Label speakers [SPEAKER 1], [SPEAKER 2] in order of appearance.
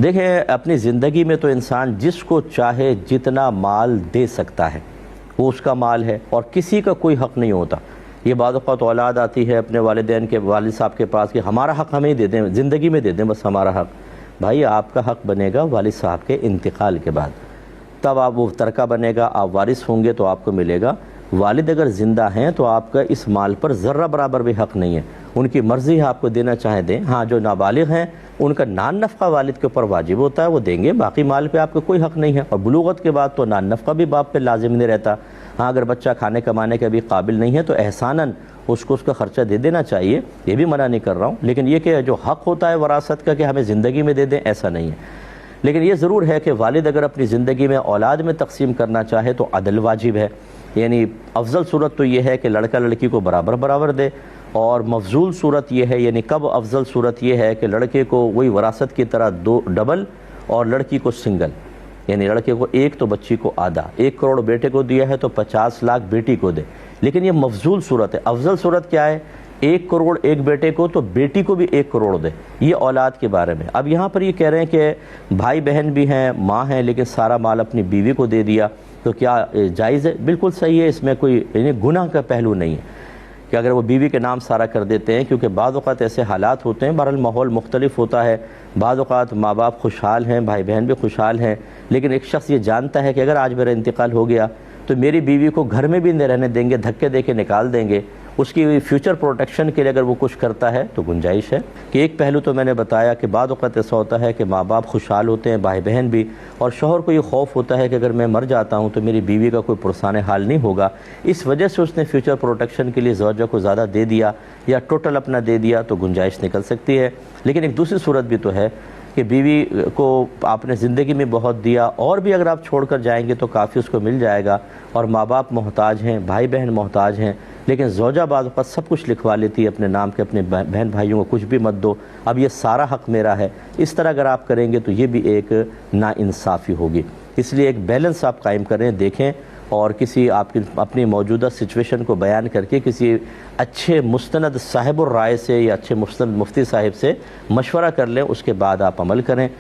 [SPEAKER 1] دیکھیں اپنی زندگی میں تو انسان جس کو چاہے جتنا مال دے سکتا ہے، وہ اس کا مال ہے اور کسی کا کوئی حق نہیں ہوتا۔ یہ بعض اوقات اولاد آتی ہے اپنے والدین کے والد صاحب کے پاس کہ ہمارا حق ہمیں دے دیں، زندگی میں دے دیں بس ہمارا حق۔ بھائی آپ کا حق بنے گا والد صاحب کے انتقال کے بعد، تب آپ وہ ترکہ بنے گا، آپ وارث ہوں گے تو آپ کو ملے گا۔ والد اگر زندہ ہیں تو آپ کا اس مال پر ذرہ برابر بھی حق نہیں ہے، ان کی مرضی ہے آپ کو دینا چاہیں دیں۔ ہاں جو نابالغ ہیں ان کا نان نفقہ والد کے اوپر واجب ہوتا ہے، وہ دیں گے، باقی مال پہ آپ کا کوئی حق نہیں ہے۔ اور بلوغت کے بعد تو نان نفقہ بھی باپ پہ لازم نہیں رہتا۔ ہاں اگر بچہ کھانے کمانے کے بھی قابل نہیں ہے تو احساناً اس کو اس کا خرچہ دے دینا چاہیے، یہ بھی منع نہیں کر رہا ہوں، لیکن یہ کہ جو حق ہوتا ہے وراثت کا کہ ہمیں زندگی میں دے دیں، ایسا نہیں ہے۔ لیکن یہ ضرور ہے کہ والد اگر اپنی زندگی میں اولاد میں تقسیم کرنا چاہے تو عدل واجب ہے، یعنی افضل صورت تو یہ ہے کہ لڑکا لڑکی کو برابر برابر دے، اور مفضول صورت یہ ہے، یعنی کب افضل صورت یہ ہے کہ لڑکے کو وہی وراثت کی طرح دو ڈبل اور لڑکی کو سنگل، یعنی لڑکے کو ایک تو بچی کو آدھا، 1 کروڑ بیٹے کو دیا ہے تو 50 لاکھ بیٹی کو دے۔ لیکن یہ مفضول صورت ہے۔ افضل صورت کیا ہے؟ 1 کروڑ ایک بیٹے کو تو بیٹی کو بھی 1 کروڑ دے، یہ اولاد کے بارے میں۔ اب یہاں پر یہ کہہ رہے ہیں کہ بھائی بہن بھی ہیں، ماں ہیں، لیکن سارا مال اپنی بیوی کو دے دیا، تو کیا جائز ہے؟ بالکل صحیح ہے، اس میں کوئی یعنی گناہ کا پہلو نہیں ہے کہ اگر وہ بیوی کے نام سارا کر دیتے ہیں، کیونکہ بعض اوقات ایسے حالات ہوتے ہیں، بہرحال ماحول مختلف ہوتا ہے، بعض اوقات ماں باپ خوشحال ہیں، بھائی بہن بھی خوشحال ہیں، لیکن ایک شخص یہ جانتا ہے کہ اگر آج میرا انتقال ہو گیا تو میری بیوی کو گھر میں بھی نہیں رہنے دیں گے، دھکے دے کے نکال دیں گے، اس کی فیوچر پروٹیکشن کے لیے اگر وہ کچھ کرتا ہے تو گنجائش ہے۔ کہ ایک پہلو تو میں نے بتایا کہ بعض اوقات ایسا ہوتا ہے کہ ماں باپ خوشحال ہوتے ہیں، بھائی بہن بھی، اور شوہر کو یہ خوف ہوتا ہے کہ اگر میں مر جاتا ہوں تو میری بیوی کا کوئی پرسان حال نہیں ہوگا، اس وجہ سے اس نے فیوچر پروٹیکشن کے لیے زوجہ کو زیادہ دے دیا یا ٹوٹل اپنا دے دیا، تو گنجائش نکل سکتی ہے۔ لیکن ایک دوسری صورت بھی تو ہے کہ بیوی کو آپ نے زندگی میں بہت دیا، اور بھی اگر آپ چھوڑ کر جائیں گے تو کافی اس کو مل جائے گا، اور ماں باپ محتاج ہیں، بھائی بہن محتاج ہیں، لیکن زوجہ بعض اوقات سب کچھ لکھوا لیتی ہے اپنے نام کے، اپنے بہن بھائیوں کو کچھ بھی مت دو، اب یہ سارا حق میرا ہے۔ اس طرح اگر آپ کریں گے تو یہ بھی ایک ناانصافی ہوگی۔ اس لیے ایک بیلنس آپ قائم کریں، دیکھیں، اور کسی آپ کی اپنی موجودہ سچویشن کو بیان کر کے کسی اچھے مستند صاحب الرائے سے یا اچھے مستند مفتی صاحب سے مشورہ کر لیں، اس کے بعد آپ عمل کریں۔